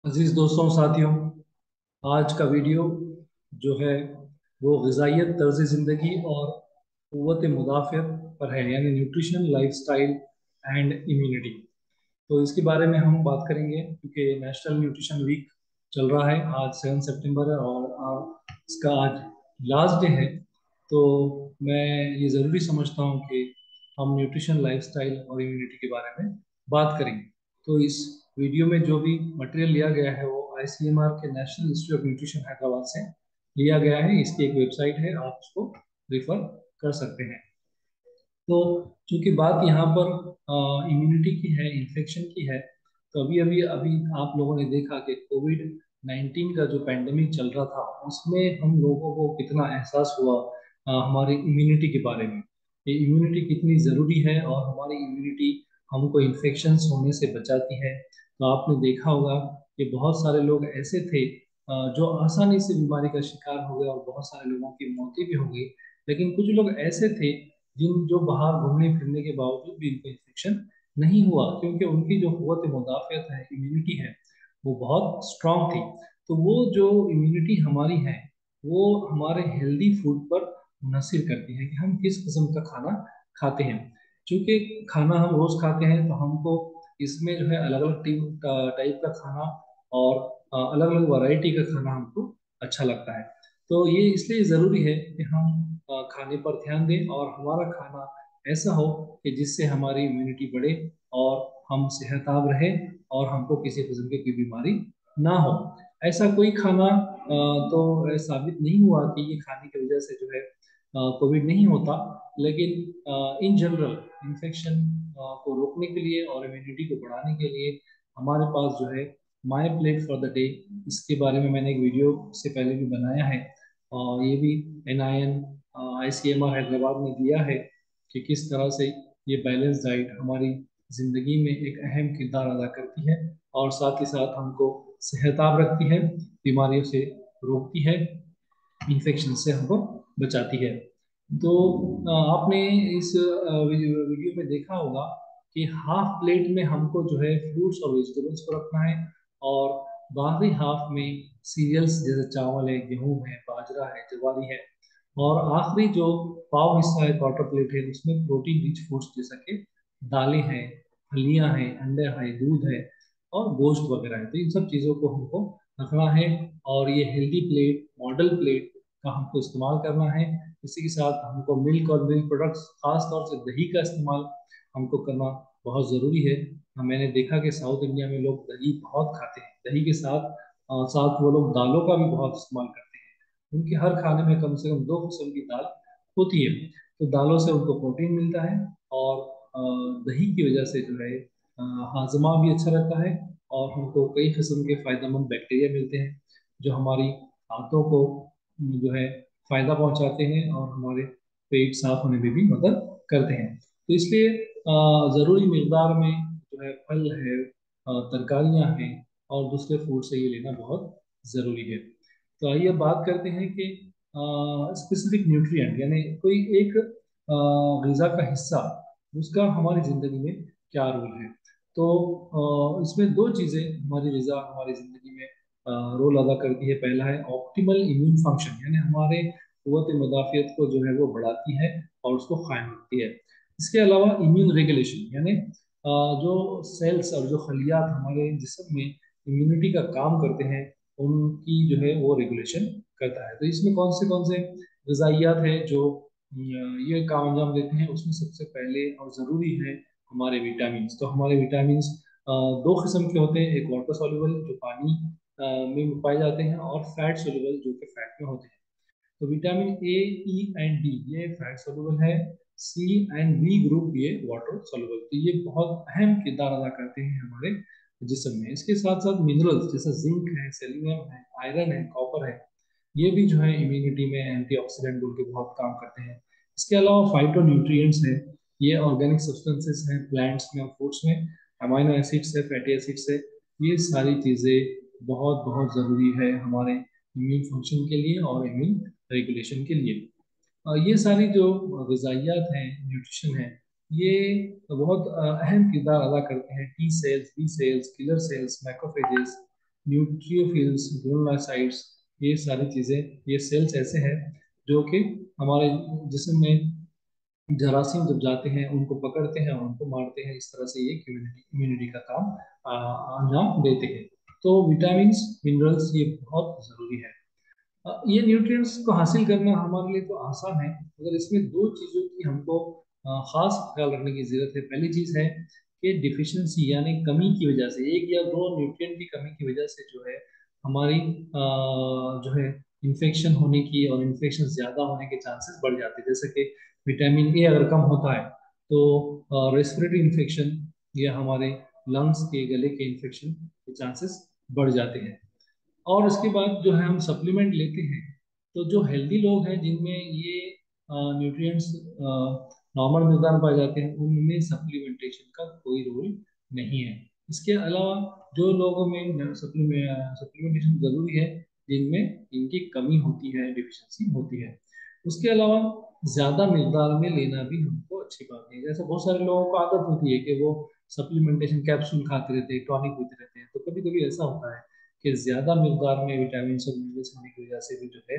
अजीज दोस्तों साथियों, आज का वीडियो जो है वो ग़िज़ाइयत तर्ज ज़िंदगी और क़ुव्वत मुदाफ़ियत पर है, यानी न्यूट्रिशन, लाइफस्टाइल एंड इम्यूनिटी। तो इसके बारे में हम बात करेंगे क्योंकि नेशनल न्यूट्रिशन वीक चल रहा है। आज 7 सितंबर है और इसका आज लास्ट डे है। तो मैं ये ज़रूरी समझता हूँ कि हम न्यूट्रिशन, लाइफस्टाइल और इम्यूनिटी के बारे में बात करेंगे। तो इस वीडियो में जो भी मटेरियल लिया गया है वो आईसीएमआर के national institute of nutrition Hyderabad से लिया गया है। इसकी एक वेबसाइट है, आप उसको रिफर कर सकते हैं। तो चूंकि बात यहाँ पर इम्यूनिटी की है, इन्फेक्शन की है, तो अभी अभी अभी आप लोगों ने देखा कि कोविड 19 का जो पेंडेमिक चल रहा था उसमें हम लोगों को कितना एहसास हुआ हमारी इम्यूनिटी के बारे में। ये इम्यूनिटी कितनी ज़रूरी है और हमारी इम्यूनिटी हमको इन्फेक्शंस होने से बचाती है। तो आपने देखा होगा कि बहुत सारे लोग ऐसे थे जो आसानी से बीमारी का शिकार हो गए और बहुत सारे लोगों की मौतें भी हो गई। लेकिन कुछ लोग ऐसे थे जिन जो बाहर घूमने फिरने के बावजूद भी इनको इन्फेक्शन नहीं हुआ, क्योंकि उनकी जो कुव्वत मुदाफ़ियत है, इम्यूनिटी है, वो बहुत स्ट्रांग थी। तो वो जो इम्यूनिटी हमारी है वो हमारे हेल्दी फूड पर मुनसिर करती है कि हम किस किस्म का खाना खाते हैं। क्योंकि खाना हम रोज़ खाते हैं तो हमको इसमें जो है अलग अलग टाइप का खाना और अलग अलग वैरायटी का खाना हमको अच्छा लगता है। तो ये इसलिए ज़रूरी है कि हम खाने पर ध्यान दें और हमारा खाना ऐसा हो कि जिससे हमारी इम्यूनिटी बढ़े और हम सेहतयाब रहें और हमको किसी किस्म की कोई बीमारी ना हो। ऐसा कोई खाना तो साबित नहीं हुआ कि ये खाने की वजह से जो है कोविड नहीं होता। लेकिन इन जनरल इन्फेक्शन को रोकने के लिए और इम्यूनिटी को बढ़ाने के लिए हमारे पास जो है my plate for the day, इसके बारे में मैंने एक वीडियो से पहले भी बनाया है और ये भी NIN ICMR हैदराबाद ने दिया है कि किस तरह से ये बैलेंस डाइट हमारी ज़िंदगी में एक अहम किरदार अदा करती है और साथ ही साथ हमको सेहताब रखती है, बीमारियों से रोकती है, इन्फेक्शन से हमको बचाती है। तो आपने इस वीडियो में देखा होगा कि हाफ प्लेट में हमको जो है फ्रूट्स और वेजिटेबल्स को रखना है और बाकी हाफ में सीरियल्स जैसे चावल है, गेहूं है, बाजरा है, ज्वारी है, और आखिरी जो पाव हिस्सा है, क्वार्टर प्लेट है, उसमें प्रोटीन रिच फूड्स जैसा कि दालें हैं, फलियां हैं, अंडे हैं, दूध है और गोश्त वगैरह है। तो इन सब चीज़ों को हमको रखना है और ये हेल्दी प्लेट, मॉडल प्लेट का हमको इस्तेमाल करना है। इसी के साथ हमको मिल्क और मिल्क प्रोडक्ट्स, खास तौर से दही का इस्तेमाल हमको करना बहुत ज़रूरी है। मैंने देखा कि साउथ इंडिया में लोग दही बहुत खाते हैं। दही के साथ वो लोग दालों का भी बहुत इस्तेमाल करते हैं। उनके हर खाने में कम से कम दो किस्म की दाल होती है। तो दालों से उनको प्रोटीन मिलता है और दही की वजह से जो है हाजमा भी अच्छा रहता है और हमको कई किस्म के फायदेमंद बैक्टीरिया मिलते हैं जो हमारी आंतों को जो है फायदा पहुंचाते हैं और हमारे पेट साफ होने में भी मदद करते हैं। तो इसलिए ज़रूरी मिकदार में जो है फल है, तरकारियां हैं और दूसरे फूड से ये लेना बहुत ज़रूरी है। तो आइए अब बात करते हैं कि स्पेसिफिक न्यूट्रिएंट यानी कोई एक ग़िज़ा का हिस्सा उसका हमारी ज़िंदगी में क्या रोल है। तो इसमें दो चीज़ें हमारी ग़िज़ा हमारी ज़िंदगी में रोल अदा करती है। पहला है ऑप्टिमल इम्यून फंक्शन, यानी हमारे क़ुव्वत मुदाफ़ियत को जो है वो बढ़ाती है और उसको कायम रखती है। इसके अलावा इम्यून रेगुलेशन, यानी जो सेल्स और जो खलियात हमारे जिस्म में इम्यूनिटी का काम करते हैं उनकी जो है वो रेगुलेशन करता है। तो इसमें कौन से ग़िज़ाइयात हैं जो ये काम अंजाम देते हैं। उसमें सबसे पहले और ज़रूरी है हमारे विटामिन। तो हमारे विटामिन दो किस्म के होते हैं, एक वाटर सॉल्युबल जो पानी में पाए जाते हैं और फैट सोल्यूबल जो कि फैट में होते हैं। तो vitamin A, E and D ये फैट सोल्यूबल है। C एंड B ग्रुप ये वाटर सोल्यूबल। तो ये बहुत अहम किरदार अदा करते हैं हमारे जिस्म में। इसके साथ साथ मिनरल्स जैसे जिंक है, सेलिनियम है, आयरन है, कॉपर है, ये भी जो है इम्यूनिटी में एंटीऑक्सीडेंट बोल के बहुत काम करते हैं। इसके अलावा फाइटो न्यूट्रिएंट्स है, ये ऑर्गेनिक सब्सटेंसेस हैं प्लांट्स में और फ्रूट्स में, अमाइनो एसिड्स है, फैटी एसिड्स है। ये सारी चीज़ें बहुत बहुत ज़रूरी है हमारे इम्यून फंक्शन के लिए और इम्यून रेगुलेशन के लिए। ये सारी जो ग़िज़ाइयात हैं, न्यूट्रिशन है, ये बहुत अहम किरदार अदा करते हैं। T cells, B cells, killer cells, macrophages neutrophils, granulocytes, ये सारी चीज़ें, ये सेल्स ऐसे हैं जो कि हमारे जिस्म में जरासीम जब जाते हैं उनको पकड़ते हैं और उनको मारते हैं। इस तरह से ये इम्यूनिटी का काम अंजाम देते हैं। तो विटामिन मिनरल्स ये बहुत ज़रूरी है। ये न्यूट्रिएंट्स को हासिल करना हमारे लिए तो आसान है, मगर इसमें दो चीज़ों की हमको खास ख्याल रखने की ज़रूरत है। पहली चीज़ है कि डिफिशिएंसी यानी कमी की वजह से, एक या दो न्यूट्रिएंट की कमी की वजह से जो है हमारी जो है इन्फेक्शन होने की और इन्फेक्शन ज़्यादा होने के चांसेस बढ़ जाते हैं। जैसे कि विटामिन ए अगर कम होता है तो रेस्पिरेटरी इन्फेक्शन या हमारे लंग्स के, गले के इन्फेक्शन के चांसेस बढ़ जाते हैं। और उसके बाद जो है हम सप्लीमेंट लेते हैं, तो जो हेल्दी लोग हैं जिनमें ये न्यूट्रिएंट्स नॉर्मल मिकदार में पाए जाते हैं, उनमें सप्लीमेंटेशन का कोई रोल नहीं है। इसके अलावा जो लोगों में सप्लीमेंटेशन जरूरी है, जिनमें इनकी कमी होती है, डिफिशिएंसी होती है। उसके अलावा ज़्यादा मिकदार में लेना भी हमको अच्छी बात नहीं है। जैसे बहुत सारे लोगों को आदत होती है कि वो सप्लीमेंटेशन कैप्सूल खाते रहते हैं, टॉनिक पीते रहते हैं। तो कभी कभी ऐसा होता है कि ज़्यादा मिकदार में विटामिन और मिनरल्स होने की वजह से भी जो है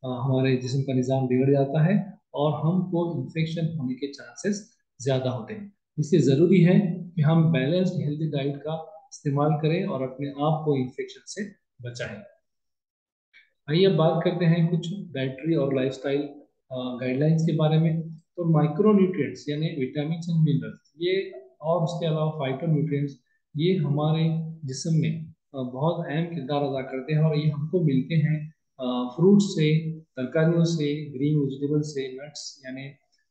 हमारे जिस्म का निज़ाम बिगड़ जाता है और हमको इन्फेक्शन होने के चांसेस ज़्यादा होते हैं। इसलिए ज़रूरी है कि हम बैलेंस्ड हेल्दी डाइट का इस्तेमाल करें और अपने आप को इन्फेक्शन से बचाएं। आइए अब बात करते हैं कुछ डाइटरी और लाइफस्टाइल गाइडलाइंस के बारे में। तो माइक्रो न्यूट्रिएंट्स यानी विटामिन एंड मिनरल्स, ये और उसके अलावा फाइटो न्यूट्रिएंट्स, ये हमारे जिस्म में बहुत अहम किरदार अदा करते हैं और ये हमको मिलते हैं फ्रूट से, तरकारियों से, ग्रीन वेजिटेबल से, नट्स यानी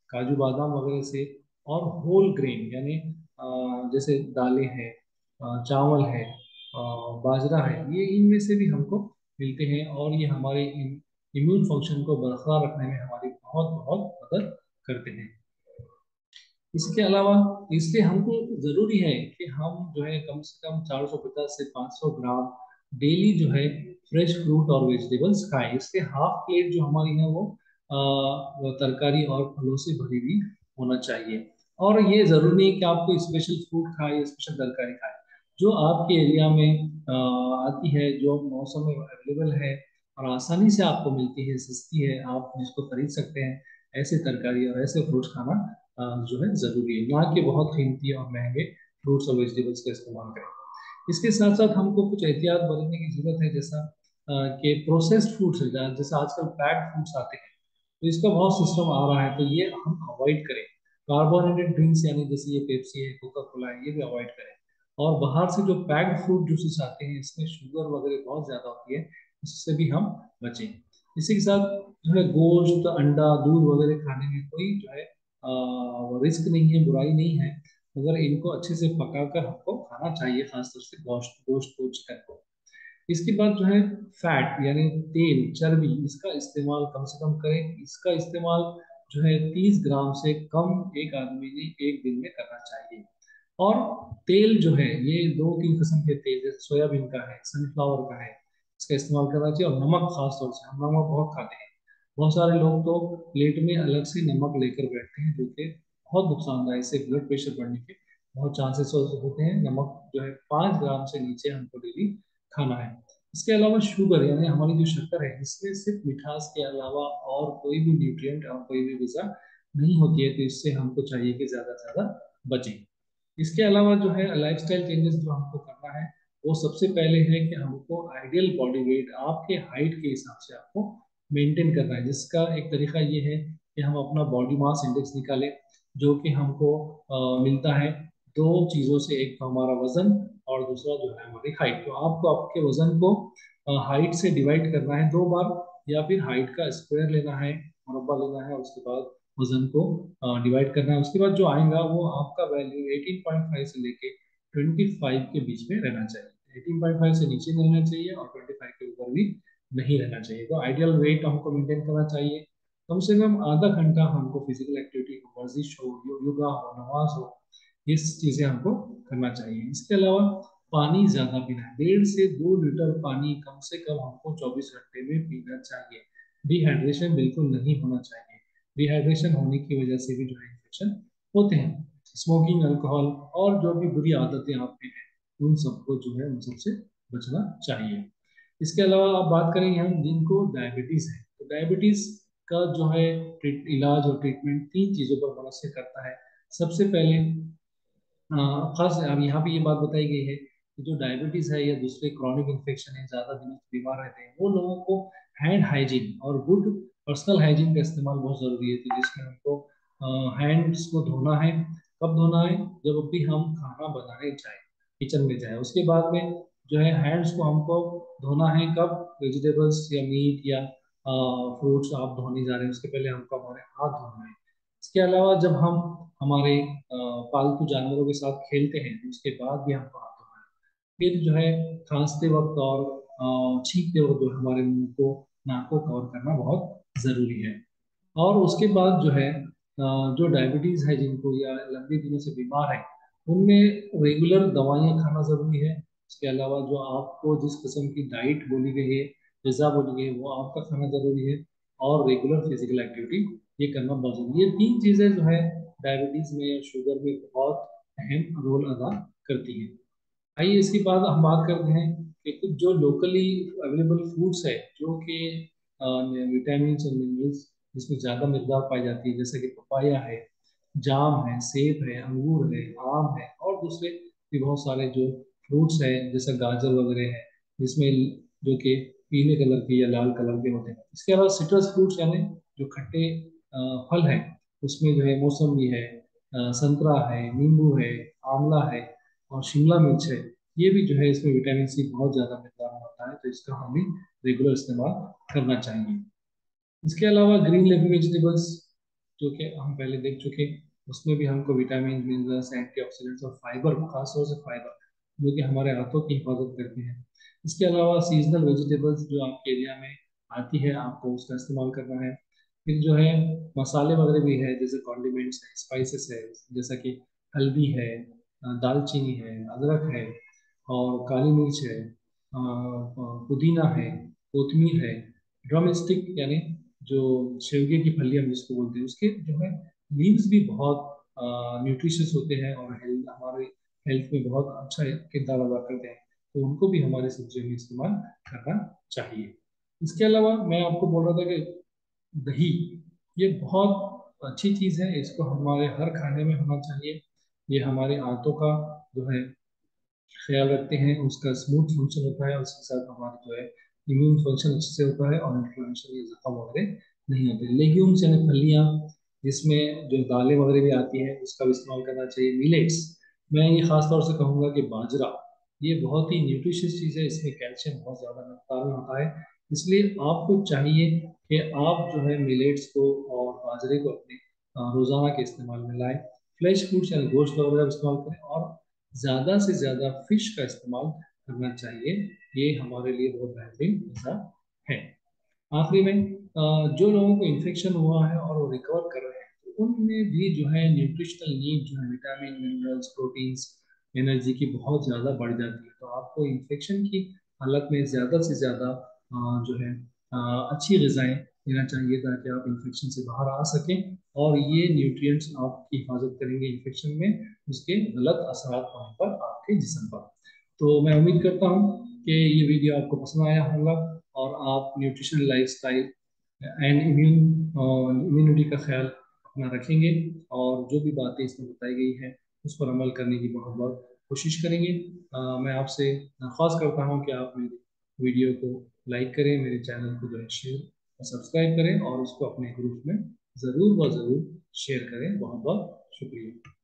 काजू बादाम वगैरह से, और होल ग्रेन यानी जैसे दालें हैं, चावल है, बाजरा है, ये इनमें से भी हमको मिलते हैं और ये हमारे इम्यून फंक्शन को बरकरार रखने में हमारी बहुत बहुत मदद करते हैं। इसके अलावा इसलिए हमको ज़रूरी है कि हम जो है कम से कम 450 से 500 ग्राम डेली जो है फ्रेश फ्रूट और वेजिटेबल्स खाएं। इसके हाफ प्लेट जो हमारी है वो तरकारी और फलों से भरी हुई होना चाहिए। और ये ज़रूरी नहीं कि आपको स्पेशल फ्रूट खाए या स्पेशल तरकारी खाए, जो आपके एरिया में आती है, जो मौसम में अवेलेबल है और आसानी से आपको मिलती है, सस्ती है, आप जिसको खरीद सकते हैं, ऐसे तरकारी और ऐसे फ्रूट्स खाना जो है ज़रूरी है, ना कि बहुत कीमती और महंगे फ्रूट्स और वेजिटेबल्स का इस्तेमाल करें। इसके साथ साथ हमको कुछ एहतियात बरतने की जरूरत है, जैसा कि प्रोसेस्ड फूड्स है, जैसे आजकल पैक्ड फूड्स आते हैं, तो इसका बहुत सिस्टम आ रहा है, तो ये हम अवॉइड करें। कार्बोनेटेड ड्रिंक्स यानी जैसे ये पेप्सी है, कोका कोला है, ये भी अवॉइड करें। और बाहर से जो पैक्ड फ्रूट जूसेस आते हैं, इसमें शुगर वगैरह बहुत ज़्यादा होती है, इससे भी हम बचें। इसी के साथ जो है गोश्त, अंडा, दूध वगैरह खाने में कोई जो है रिस्क नहीं है, बुराई नहीं है, मगर इनको अच्छे से पकाकर हमको खाना चाहिए, खासतौर से गोश्त गोश्त को, चिकन को। इसके बाद जो है फैट यानी तेल, चर्बी, इसका इस्तेमाल कम से कम करें। इसका इस्तेमाल जो है 30 ग्राम से कम एक आदमी ने एक दिन में करना चाहिए। और तेल जो है ये दो तीन किस्म के तेल, जैसे सोयाबीन का है, सनफ्लावर का है, इसका इस्तेमाल करना चाहिए। और नमक, खास तौर से हम नमक बहुत खाते हैं, बहुत सारे लोग तो प्लेट में अलग से नमक लेकर बैठते हैं, जो कि बहुत नुकसानदायक, इससे ब्लड प्रेशर बढ़ने के बहुत चांसेस होते हैं। नमक जो है 5 ग्राम से नीचे हमको डेली खाना है। इसके अलावा शुगर यानी हमारी जो शक्कर है, इसमें सिर्फ मिठास के अलावा और कोई भी न्यूट्रिएंट और कोई भी गज़ा नहीं होती है, तो इससे हमको चाहिए कि ज़्यादा से ज़्यादा बचें। इसके अलावा जो है लाइफस्टाइल चेंजेस जो हमको करना है, वो सबसे पहले है कि हमको आइडियल बॉडी वेट आपके हाइट के हिसाब से आपको मेंटेन करना है, जिसका एक तरीका ये है कि हम अपना बॉडी मास इंडेक्स निकालें, जो कि हमको मिलता है दो चीज़ों से, एक तो हमारा वजन और दूसरा जो है हमारी हाइट। तो आपको आपके वजन को हाइट से डिवाइड करना है 2 बार, या फिर हाइट का स्क्वायर लेना है, मुरब्बा लेना है, उसके बाद वजन को डिवाइड करना है। उसके बाद जो आएगा वो आपका वैल्यू 18.5 से लेके 25 के बीच में रहना चाहिए। 18.5 से नीचे नहीं रहना चाहिए और 25 के ऊपर भी नहीं रहना चाहिए। तो आइडियल वेट हमको मेंटेन करना चाहिए। कम से कम आधा घंटा हमको फिजिकल एक्टिविटी हो, वर्जिश हो, योगा हो, नमाज हो, ये चीज़ें हमको करना चाहिए। इसके अलावा पानी ज़्यादा पीना है, 1.5 से 2 लीटर पानी कम से कम हमको 24 घंटे में पीना चाहिए। डिहाइड्रेशन बिल्कुल नहीं होना चाहिए। डिहाइड्रेशन होने की वजह से भी जो है इन्फेक्शन होते हैं। स्मोकिंग, अल्कोहल और जो भी बुरी आदतें आप में हैं, उन सबको जो है उन सबसे बचना चाहिए। इसके अलावा आप बात करेंगे हम जिनको डायबिटीज़ है, तो डायबिटीज़ का जो है इलाज और ट्रीटमेंट तीन चीज़ों पर मुनहसर करता है। सबसे पहले खास अब यहाँ पे ये बात बताई गई है कि जो डायबिटीज है या दूसरे क्रॉनिक इन्फेक्शन है, ज्यादा दिनों से बीमार रहते हैं, वो लोगों को हैंड हाइजीन और गुड पर्सनल हाइजीन का इस्तेमाल बहुत जरूरी है। तो जिसमें हमको हैंड्स को धोना है। कब धोना है? जब भी हम खाना बनाने जाए, किचन में जाए, उसके बाद में जो है हैंड्स को हमको धोना है। कब? वेजिटेबल्स या मीट या फ्रूट्स आप धोने जा रहे हैं, उसके पहले हमको हमारे हाथ धोना है। इसके अलावा जब हम हमारे पालतू जानवरों के साथ खेलते हैं, तो उसके बाद भी हमको हाथ धोना है। फिर जो है खांसते वक्त और छींकते वक्त जो हमारे मुंह को, नाक को कवर करना बहुत जरूरी है। और उसके बाद जो है जो डायबिटीज है जिनको या लंबे दिनों से बीमार है, उनमें रेगुलर दवाइयाँ खाना जरूरी है। इसके अलावा जो आपको जिस किस्म की डाइट बोली गई है, ग़िज़ा बोली गई है, वो आपका खाना जरूरी है। और रेगुलर फिजिकल एक्टिविटी ये करना बहुत जरूरी है। ये तीन चीजें जो है डायबिटीज में या शुगर में बहुत अहम रोल अदा करती है। आइए इसके बाद हम बात करते हैं कि कुछ जो लोकली अवेलेबल फूड्स है जो कि विटामिन और मिनरल्स जिसमें ज़्यादा मिकदार पाई जाती है, जैसे कि पपाया है, जाम है, सेब है, अंगूर है, आम है, और दूसरे भी बहुत सारे जो फ्रूट्स है जैसे गाजर वगैरह है, जिसमें जो कि पीले कलर के या लाल कलर के होते हैं। इसके अलावा सिट्रस फ्रूट्स यानी जो खट्टे फल है, उसमें जो है मौसमी है, संतरा है, नींबू है, आंवला है और शिमला मिर्च है। ये भी जो है इसमें विटामिन सी बहुत ज़्यादा मात्रा में होता है, तो इसका हमें रेगुलर इस्तेमाल करना चाहिए। इसके अलावा ग्रीन लीफी वेजिटेबल्स जो कि हम पहले देख चुके, उसमें भी हमको विटामिन, मिनरल्स, एंटीऑक्सीडेंट्स और फाइबर, खासतौर से फाइबर जो कि हमारे हाथों की हिफाजत करते हैं। इसके अलावा सीजनल वेजिटेबल्स जो आपके एरिया में आती है, आपको उसका इस्तेमाल करना है। फिर जो है मसाले वगैरह भी है, जैसे कॉन्डिमेंट्स है, स्पाइसेस है, जैसा कि हल्दी है, दालचीनी है, अदरक है और काली मिर्च है, पुदीना है, कोतमीर है, ड्रम स्टिक यानी जो शेवगे की फली हम जिसको बोलते हैं, उसके जो है लीव्स भी बहुत न्यूट्रिशियस होते हैं और हेल्थ, हमारे हेल्थ में बहुत अच्छा किरदार अदा करते हैं। तो उनको भी हमारे सब्जियों में इस्तेमाल करना चाहिए। इसके अलावा मैं आपको बोल रहा था कि दही, ये बहुत अच्छी चीज़ है, इसको हमारे हर खाने में होना चाहिए। ये हमारे आंतों का जो है ख्याल रखते हैं, उसका स्मूथ फंक्शन होता है, उसके साथ हमारा जो है इम्यून फंक्शन अच्छे से होता है और इन्फ्लेमेशन या जख्म वगैरह नहीं होते। लेग्यूम्स यानी फलियाँ, जिसमें जो दालें वगैरह भी आती हैं, उसका भी इस्तेमाल करना चाहिए। मिलेट्स, मैं ये खास तौर से कहूँगा कि बाजरा, ये बहुत ही न्यूट्रिशियस चीज़ है, इसमें कैल्शियम बहुत ज़्यादा मात्रा में होता है। इसलिए आपको चाहिए कि आप जो है मिलेट्स को और बाजरे को अपने रोज़ाना के इस्तेमाल में लाएं। फ्लैश फूड्स यानी गोश्त वगैरह का इस्तेमाल करें और ज़्यादा से ज़्यादा फिश का इस्तेमाल करना चाहिए। ये हमारे लिए बहुत बेहतरीन हिस्सा है। आखिरी में जो लोगों को इन्फेक्शन हुआ है और वो रिकवर कर रहे हैं, तो उनमें भी जो है न्यूट्रिशनल नीड जो है विटामिन, मिनरल्स, प्रोटीन्स, एनर्जी की बहुत ज़्यादा बढ़ जाती है। तो आपको इन्फेक्शन की हालत में ज़्यादा से ज़्यादा जो है अच्छी ग़िज़ाएँ लेना चाहिए, ताकि आप इन्फेक्शन से बाहर आ सकें और ये न्यूट्रिएंट्स आपकी हिफाजत करेंगे इन्फेक्शन में, उसके गलत असरात होने पर आपके जिस्म पर। तो मैं उम्मीद करता हूँ कि ये वीडियो आपको पसंद आया होगा और आप न्यूट्रिशनल लाइफस्टाइल एंड इम्यूनिटी का ख्याल अपना रखेंगे और जो भी बातें इसमें बताई गई हैं उस पर अमल करने की बहुत बहुत कोशिश करेंगे। मैं आपसे दरख्वास्त करता हूँ कि आप मेरी वीडियो को लाइक करें, मेरे चैनल को जो है शेयर और सब्सक्राइब करें और उसको अपने ग्रुप में ज़रूर व ज़रूर शेयर करें। बहुत बहुत शुक्रिया।